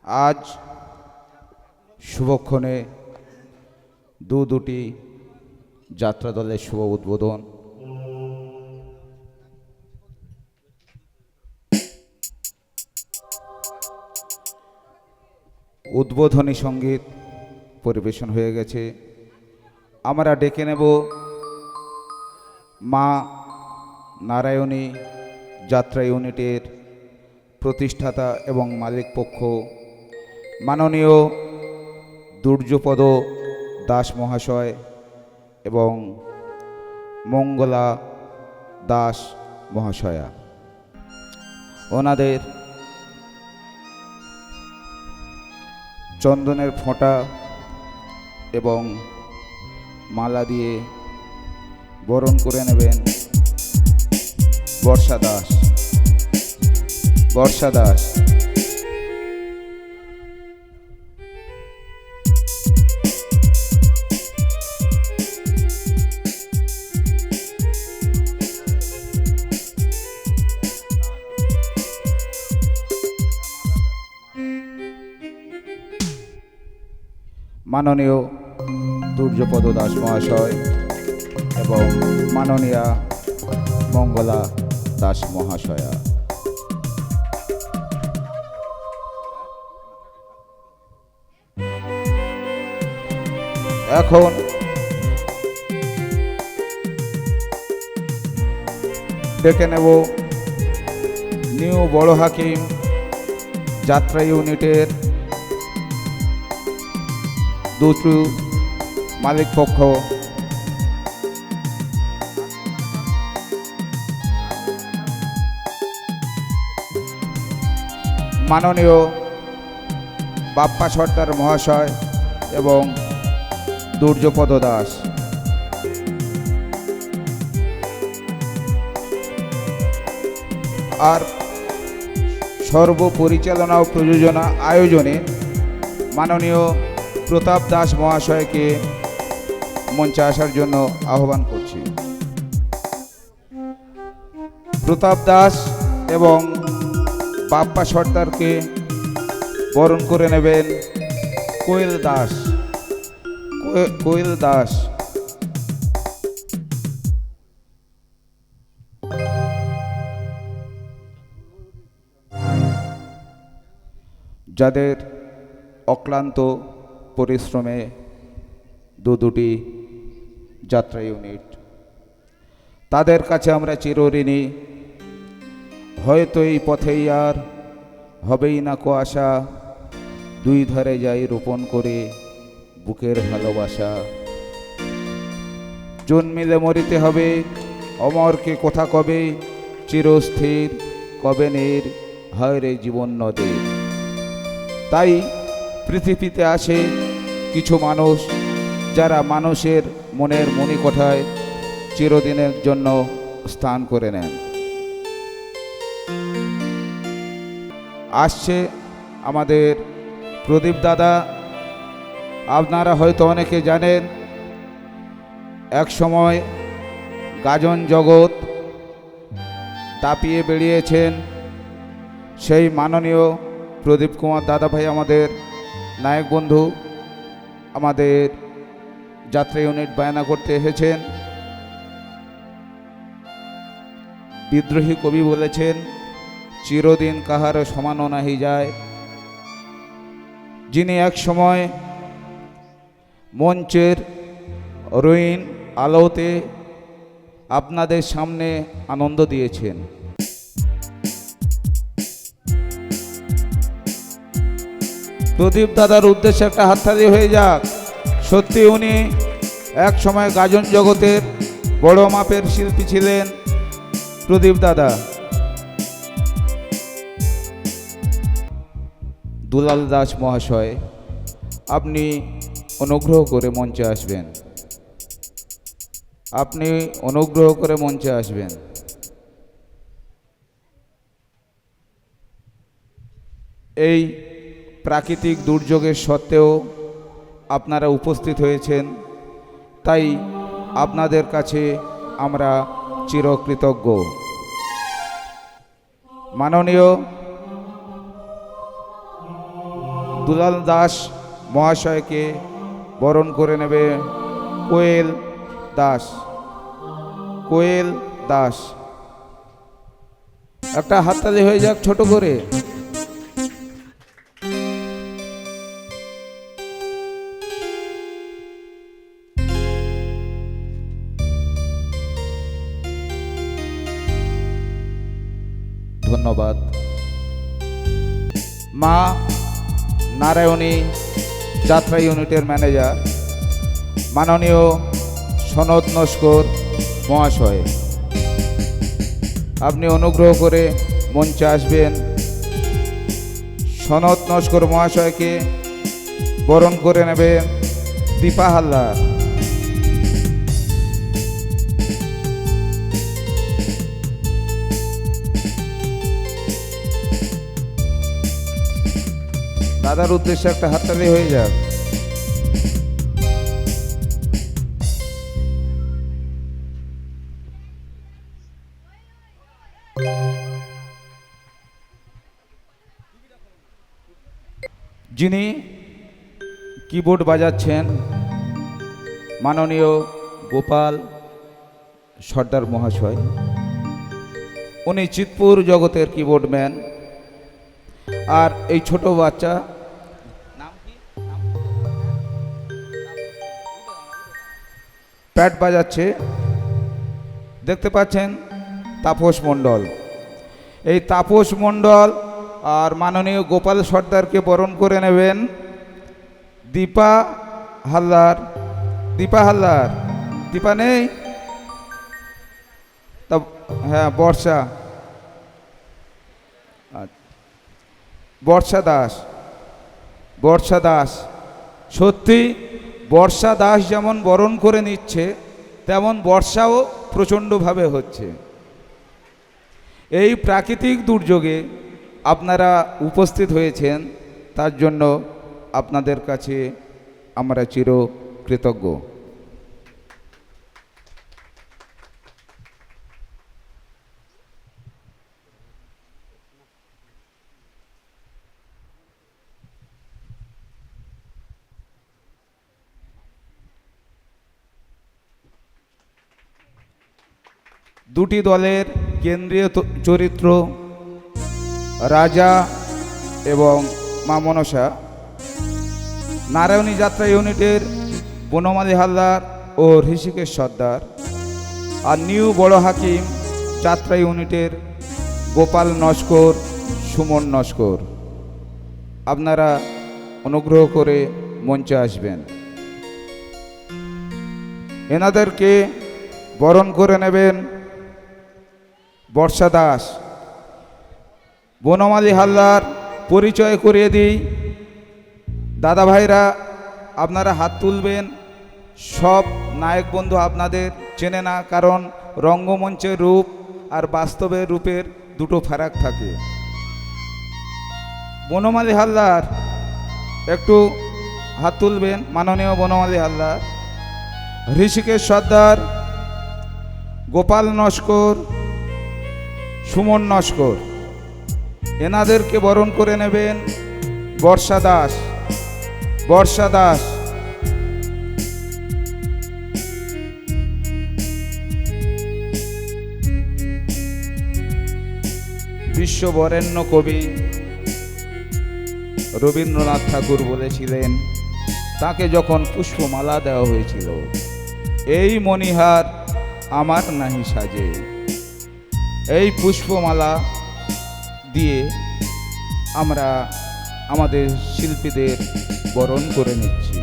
আজ শুভক্ষণে দুটি যাত্রা দলের শুভ উদ্বোধন। উদ্বোধনী সঙ্গীত পরিবেশন হয়ে গেছে। আমরা ডেকে নেব মা নারায়ণী যাত্রা ইউনিটের প্রতিষ্ঠাতা এবং মালিক পক্ষ মাননীয় দুর্যোপদ দাস মহাশয় এবং মঙ্গলা দাস মহাশয়া। ওনাদের চন্দনের ফোঁটা এবং মালা দিয়ে বরণ করে নেবেন বর্ষা দাস। মাননীয় দুর্যোপদ দাস মহাশয় এবং মাননীয়া মঙ্গলা দাস মহাশয়া। এখন ডেকে নেব নিউ বড় হাকিম যাত্রা ইউনিটের দুটি মালিক পক্ষ মাননীয় বাপ্পা সর্দার মহাশয় এবং দুর্যোপদ দাস। আর সর্বপরিচালনা ও প্রযোজনা আয়োজনে মাননীয় প্রতাপ দাস মহাশয়কে মঞ্চে আসার জন্য আহ্বান করছি। প্রতাপ দাস এবং বাপ্পা সর্দারকে বরণ করে নেবেন কোয়েল দাস। যাদের অক্লান্ত পরিশ্রমে দুটি যাত্রা ইউনিট, তাদের কাছে আমরা চিরঋণী। হয়তো এই পথেই আর হবেই না কো আশা, দুই ধারে যাই রোপণ করে বুকের ভালোবাসা। জন্মিলে মরিতে হবে, অমরকে কোথা কবে, চিরস্থির কবে নের হয় রে জীবন নদের। তাই পৃথিবীতে আসে কিছু মানুষ যারা মানুষের মনের মণিকোঠায় চিরদিনের জন্য স্থান করে নেন। আসছে আমাদের প্রদীপ দাদা। আপনারা হয়তো অনেকে জানেন, এক সময় গাজন জগৎ দাপিয়ে বেরিয়েছেন সেই মাননীয় প্রদীপ কুমার দাদা ভাই আমাদের নায়ক বন্ধু আমাদের যাত্রা ইউনিট বায়না করতে এসেছেন। বিদ্রোহী কবি বলেছেন, চিরদিন কাহার সমানো নাহি যায়। যিনি এক সময় মঞ্চের রঙিন আলোতে আপনাদের সামনে আনন্দ দিয়েছেন। প্রদীপ দাদার উদ্দেশ্যে একটা হাততালি হয়ে যাক। সত্যি উনি এক সময় গাজন জগতের বড় মাপের শিল্পী ছিলেন প্রদীপ দাদা। দুলাল দাস মহাশয়, আপনি অনুগ্রহ করে মঞ্চে আসবেন। এই প্রাকৃতিক দুর্যোগের সত্ত্বেও আপনারা উপস্থিত হয়েছেন, তাই আপনাদের কাছে আমরা চিরকৃতজ্ঞ। মাননীয় দুলাল দাস মহাশয়কে বরণ করে নেবে কোয়েল দাস। কোয়েল দাস, একটা হাততালি হয়ে যাক ছোট করে। ধন্যবাদ। মা নারায়ণী যাত্রা ইউনিটের ম্যানেজার মাননীয় সনদ নস্কর মহাশয়, আপনি অনুগ্রহ করে মঞ্চে আসবেন। সনদ নস্কর মহাশয়কে বরণ করে নেবেন দীপা হালদার। দাদার উদ্দেশ্যে একটা হাততালি হয়ে যাক। যিনি কিবোর্ড বাজাচ্ছেন মাননীয় গোপাল সর্দার মহাশয়, উনি চিতপুর জগতের কিবোর্ডম্যান। আর এই ছোট বাচ্চা প্যাড বাজাচ্ছে, দেখতে পাচ্ছেন তাপস মণ্ডল। এই তাপস মণ্ডল আর মাননীয় গোপাল সর্দারকে বরণ করে নেবেন দীপা হালদার। দীপা হালদার, দীপা নেই? তা হ্যাঁ, বর্ষা, বর্ষা দাস। বর্ষা দাস, সত্যি বর্ষা দাস যেমন বরণ করে নিচ্ছে, তেমন বর্ষাও প্রচণ্ডভাবে হচ্ছে। এই প্রাকৃতিক দুর্যোগে আপনারা উপস্থিত হয়েছেন, তার জন্য আপনাদের কাছে আমরা চিরকৃতজ্ঞ। দুটি দলের কেন্দ্রীয় চরিত্র রাজা এবং মা মনসা, নারায়ণী যাত্রা ইউনিটের বনমালী হালদার ও ঋষিকেশ সর্দার, আর নিউ বড় হাকিম যাত্রা ইউনিটের গোপাল নস্কর, সুমন নস্কর। আপনারা অনুগ্রহ করে মঞ্চে আসবেন। এনাদেরকে বরণ করে নেবেন বর্ষা দাস। বনমালী হালদার পরিচয় করিয়ে দিই। দাদা ভাইরা আপনারা হাত তুলবেন। সব নায়ক বন্ধু আপনাদের চেনে না, কারণ রঙ্গমঞ্চের রূপ আর বাস্তবের রূপের দুটো ফারাক থাকে। বনমালী হালদার একটু হাত তুলবেন, মাননীয় বনমালী হালদার। ঋষিকেশ সর্দার, গোপাল নস্কর, সুমন নস্কর, এনাদেরকে বরণ করে নেবেন বর্ষা দাস। বর্ষা দাস, বিশ্ববরেণ্য কবি রবীন্দ্রনাথ ঠাকুর বলেছিলেন, তাকে যখন পুষ্পমালা দেওয়া হয়েছিল, এই মণিহার আমার নাহি সাজে। এই পুষ্পমালা দিয়ে আমরা আমাদের শিল্পীদের বরণ করে নিচ্ছি।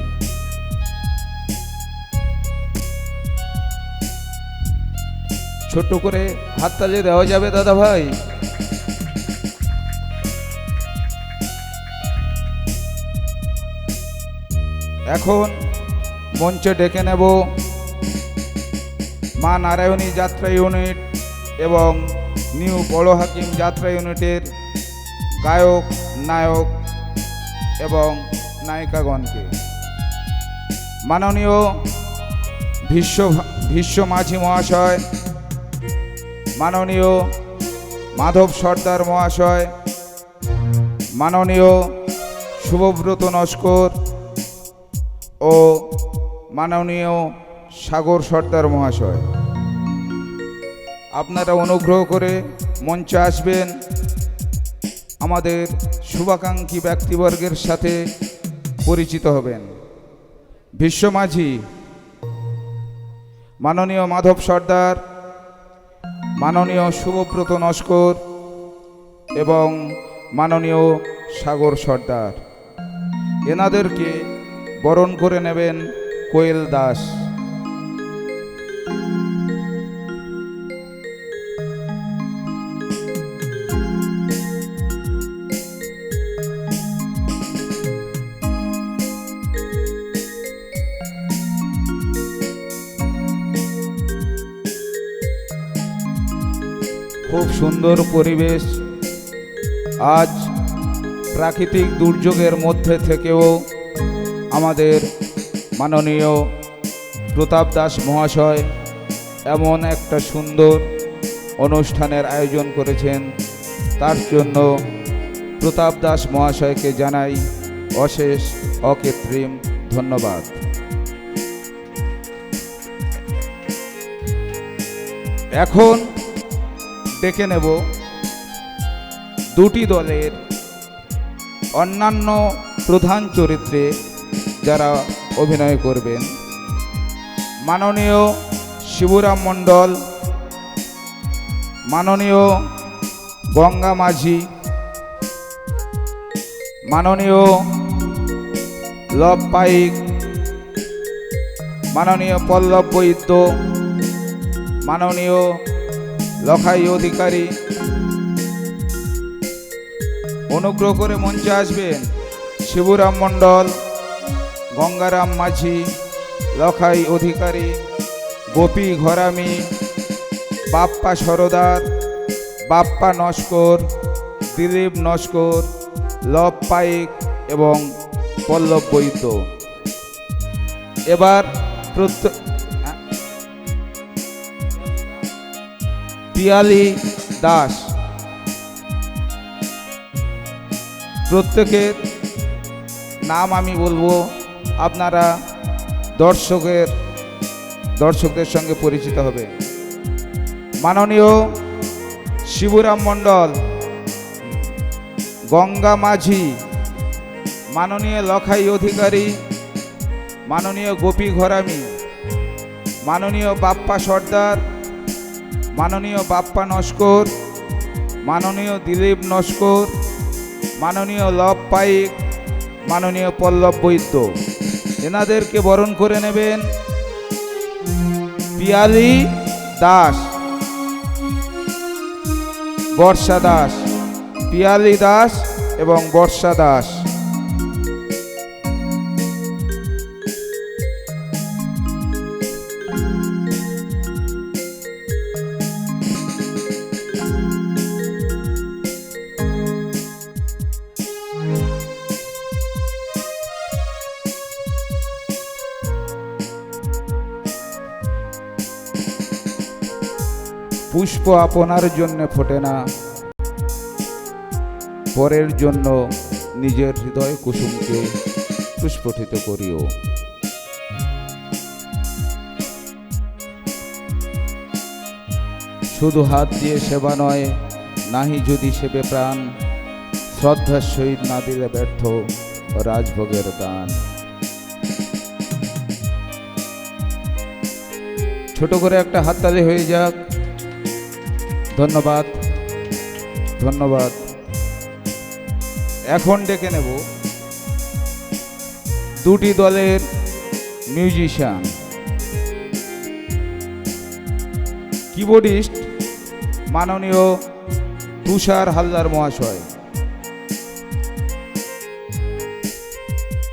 ছোট্ট করে হাততালি দেওয়া যাবে দাদা ভাই? এখন মঞ্চে ডেকে নেব মা নারায়ণী যাত্রা ইউনিট এবং নিউ বড় হাকিম যাত্রা ইউনিটের গায়ক, নায়ক এবং নায়িকাগণকে। মাননীয় ভীষ্ম মাঝি মহাশয়, মাননীয় মাধব সর্দার মহাশয়, মাননীয় শুভব্রত নস্কর ও মাননীয় সাগর সর্দার মহাশয়, আপনারা অনুগ্রহ করে মঞ্চে আসবেন। আমাদের শুভাকাঙ্ক্ষী ব্যক্তিবর্গের সাথে পরিচিত হবেন। বিশ্বমাঝি মাননীয় মাধব সর্দার, মাননীয় শুভব্রত নস্কর এবং মাননীয় সাগর সর্দার, এনাদেরকে বরণ করে নেবেন কোয়েল দাস। খুব সুন্দর পরিবেশ। আজ প্রাকৃতিক দুর্যোগের মধ্যে থেকেও আমাদের মাননীয় প্রতাপ দাস মহাশয় এমন একটা সুন্দর অনুষ্ঠানের আয়োজন করেছেন, তার জন্য প্রতাপ দাস মহাশয়কে জানাই অশেষ অকৃত্রিম ধন্যবাদ। এখন ডেকে নেব দুটি দলের অন্যান্য প্রধান চরিত্রে যারা অভিনয় করবেন। মাননীয় শিবুরাম মণ্ডল, মাননীয় গঙ্গা মাঝি, মাননীয় লব পাইক, মাননীয় পল্লব বৈদ্য, মাননীয় লখাই অধিকারী, অনুগ্রহ করে মঞ্চে আসবেন। শিবুরাম মণ্ডল, গঙ্গারাম মাঝি, লখাই অধিকারী, গোপী ঘরামি, বাপ্পা সরদার, বাপ্পা নস্কর, দিলীপ নস্কর, লব পাইক এবং পল্লব বৈদ্য। এবার পিয়ালি দাস, প্রত্যেকের নাম আমি বলবো, আপনারা দর্শকদের সঙ্গে পরিচিত হবে। মাননীয় শিবুরাম মণ্ডল, গঙ্গা মাঝি, মাননীয় লখাই অধিকারী, মাননীয় গোপী ঘরামি, মাননীয় বাপ্পা সর্দার, মাননীয় বাপ্পা নস্কর, মাননীয় দিলীপ নস্কর, মাননীয় লব পাইক, মাননীয় পল্লব বৈদ্য, এনাদেরকে বরণ করে নেবেন পিয়ালি দাস, বর্ষা দাস, পিয়ালি দাস এবং বর্ষা দাস। পুষ্প আপনার জন্য ফোটে না, পরের জন্য নিজের হৃদয় কুসুমকে প্রস্ফুটিত করিও। শুধু হাত দিয়ে সেবা নয়, নাহি যদি সেবে প্রাণ, শ্রদ্ধার সহিত না দিলে ব্যর্থ রাজভোগের দান। ছোট করে একটা হাততালি হয়ে যাক। ধন্যবাদ, ধন্যবাদ। এখন ডেকে নেব দুটি দলের মিউজিশিয়ান। কিবোর্ডিস্ট মাননীয় তুষার হালদার মহাশয়,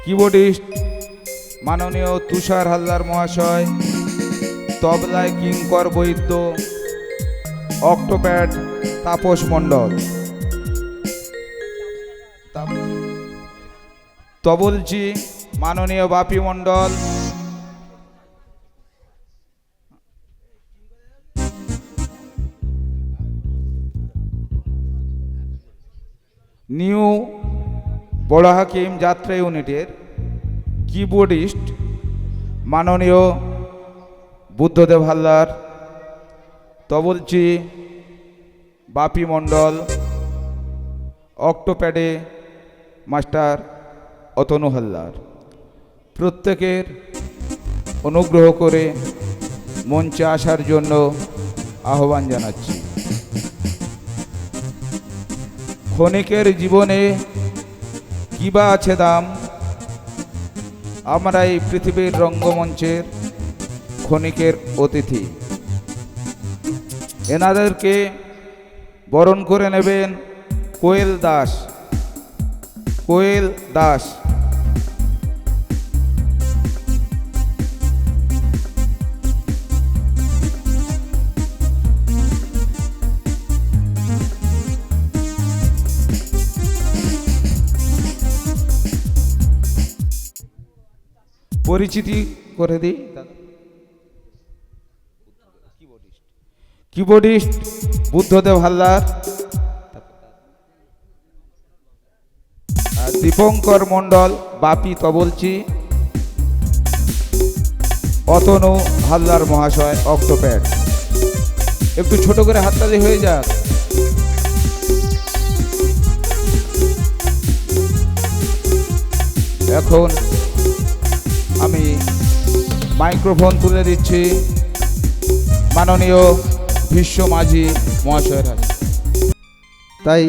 কিবোর্ডিস্ট মাননীয় তুষার হালদার মহাশয়, তবলায় কিঙ্কর বৈদ্য, অক্টোপ্যাড তাপস মণ্ডল, তবলচি মাননীয় বাপি মণ্ডল, নিউ বড় হাকিম যাত্রা ইউনিটের কিবোর্ডিস্ট মাননীয় বুদ্ধদেব হালদার, তবলচি বাপি মণ্ডল, অক্টোপ্যাডে মাস্টার অতনু হালদার, প্রত্যেকের অনুগ্রহ করে মঞ্চে আসার জন্য আহ্বান জানাচ্ছি। ক্ষণিকের জীবনে কী বা আছে দাম, আমরা এই পৃথিবীর রঙ্গমঞ্চের ক্ষণিকের অতিথি। এনাদেরকে বরণ করে নেবেন কোয়েল দাস। কোয়েল দাস পরিচিতি করে দিই। কিবোর্ডিস্ট বুদ্ধদেব হালদার, দীপঙ্কর মণ্ডল বাপি তবলচি, অতনু হালদার মহাশয় অক্টোপ্যাড। একটু ছোট করে হাততালি হয়ে যাক। এখন আমি মাইক্রোফোন তুলে দিচ্ছি মাননীয় বিশ্ব মাঝি মহাশয়ের হাতে। তাই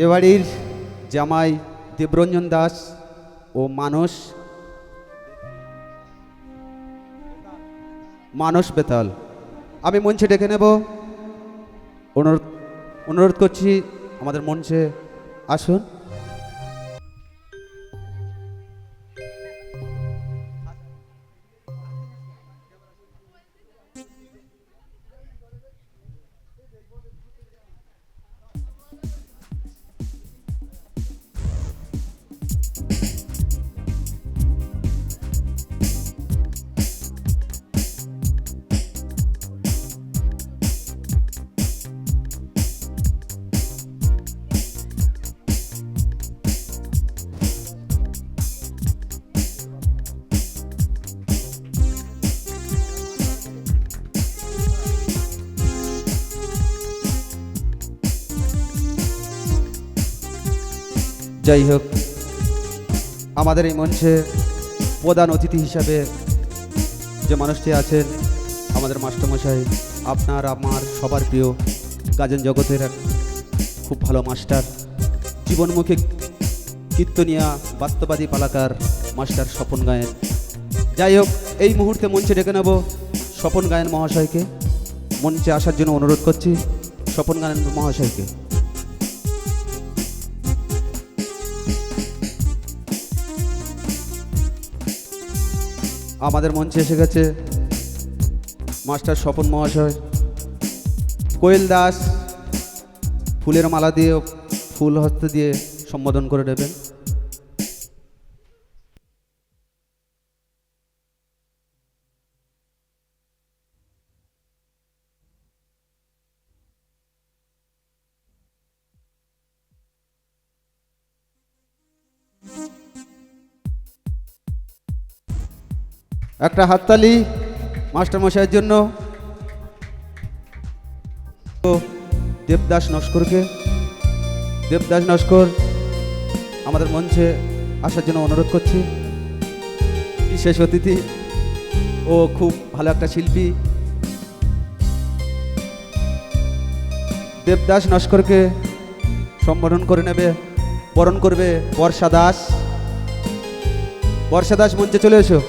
এবাড়ির জামাই দেবরঞ্জন দাস ও মানস বেতাল আমি মঞ্চে ডেকে নেব। অনুরোধ করছি আমাদের মঞ্চে আসুন। যাই হোক, আমাদের এই মঞ্চে প্রধান অতিথি হিসাবে যে মানুষটি আছেন আমাদের মাস্টারমশাই, আপনার আমার সবার প্রিয় গাজন জগতের এক খুব ভালো মাস্টার, জীবনমুখী কীর্তনিয়া বাস্তবাদী পালাকার মাস্টার স্বপন গায়েন। যাই হোক, এই মুহূর্তে মঞ্চে ডেকে নেব স্বপন গায়েন মহাশয়কে। মঞ্চে আসার জন্য অনুরোধ করছি স্বপন গায়েন মহাশয়কে। আমাদের মঞ্চে এসে গেছে মাস্টার স্বপন মহাশয়। কোয়েল দাস ফুলের মালা দিয়ে ফুল হস্তে দিয়ে সম্বোধন করে দেবেন। একটা হাততালি মাস্টারমশাইয়ের জন্য। দেবদাস নস্করকে, দেবদাস নস্কর আমাদের মঞ্চে আসার জন্য অনুরোধ করছি। বিশেষ অতিথি ও খুব ভালো একটা শিল্পী। দেবদাস নস্করকে সম্বোধন করে নেবে, বরণ করবে বর্ষা দাস। বর্ষা দাস মঞ্চে চলে এসো।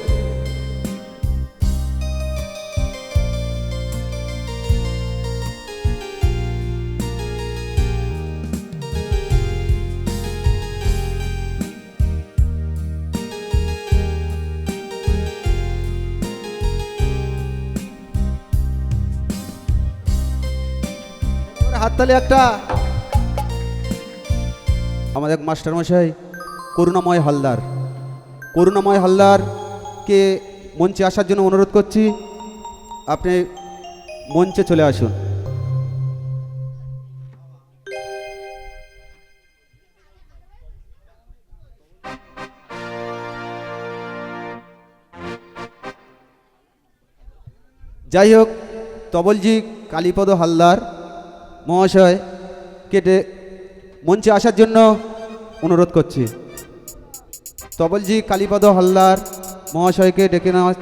হাততালি একটা। আমাদের মাস্টারমশাই করুণাময় হালদার, করুণাময় হালদারকে মঞ্চে আসার জন্য অনুরোধ করছি। আপনি মঞ্চে চলে আসুন। যাই হোক, তবলজি কালীপদ হালদার মহাশয় কেটে মঞ্চে আসার জন্য অনুরোধ করছি। তবলজি কালীপদ হালদার মহাশয়কে ডেকে নেওয়া।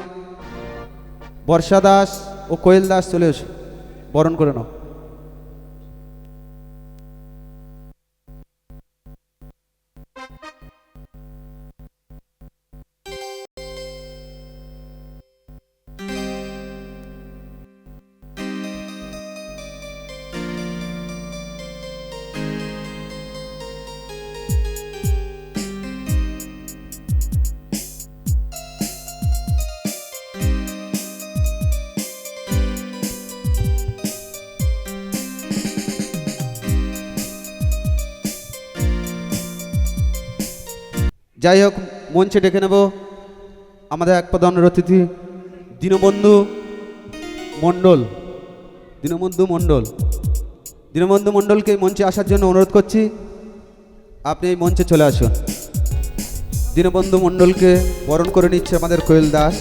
বর্ষা দাস ও কোয়েল দাস চলে এসো, বরণ করে নাও। যাই হোক, মঞ্চে ডেকে নেব আমাদের এক প্রধান অতিথি দীনবন্ধু মণ্ডল। দীনবন্ধু মণ্ডলকে মঞ্চে আসার জন্য অনুরোধ করছি। আপনি এই মঞ্চে চলে আসুন। দীনবন্ধু মণ্ডলকে বরণ করে নিচ্ছে আমাদের কোয়েল দাস।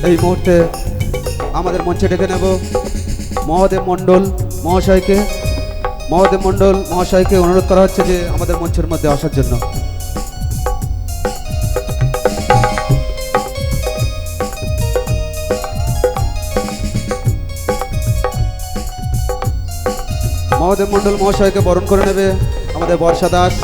এই মুহূর্তে আমাদের মঞ্চে ডেকে নেব মহাদেব মণ্ডল মহাশয়কে অনুরোধ করা হচ্ছে যে আমাদের মঞ্চের মধ্যে আসার জন্য। মহাদেব মণ্ডল মহাশয়কে বরণ করে নেবে আমাদের বর্ষা দাস।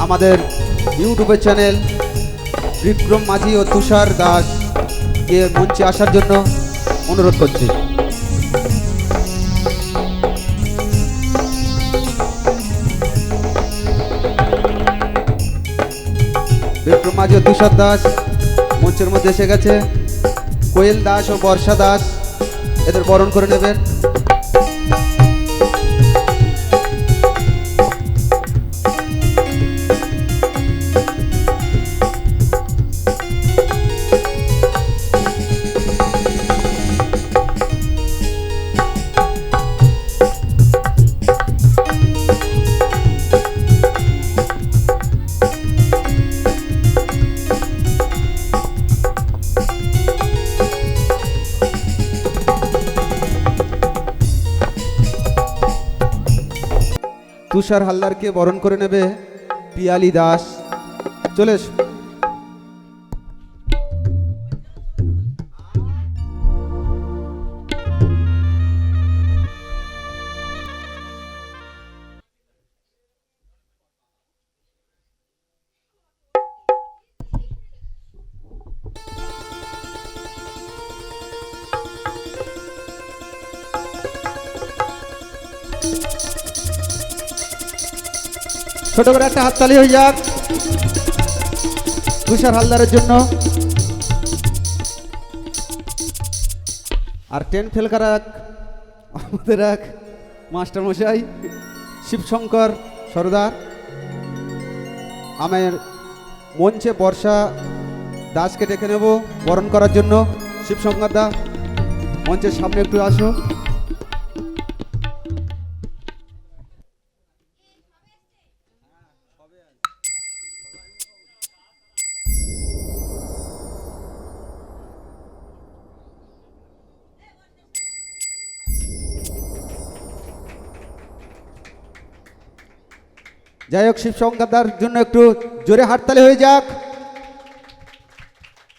আমাদের ইউটিউবের চ্যানেল বিক্রম মাঝি ও তুষার দাস কে মঞ্চে আসার জন্য অনুরোধ করছি। বিক্রম মাঝি ও তুষার দাস মঞ্চের মধ্যে এসে গেছে। কোয়েল দাস ও বর্ষা দাস এদের বরণ করে নেবেন। তুষার হালদারকে বরণ করে নেবে পিয়ালি দাস। চলে এসো। ছোট করে একটা হাততালি হয়ে যাক তুষার হালদারের জন্য। আর 10 ফেল করা আমাদের এক মাস্টার মশাই শিবশঙ্কর সরদার। আমার মঞ্চে বর্ষা দাসকে ডেকে নেব বরণ করার জন্য। শিবশঙ্কর দা মঞ্চের সামনে একটু আসো। যাই হোক, শিবশঙ্কর দার জন্য একটু জোরে হাততালি হয়ে যাক।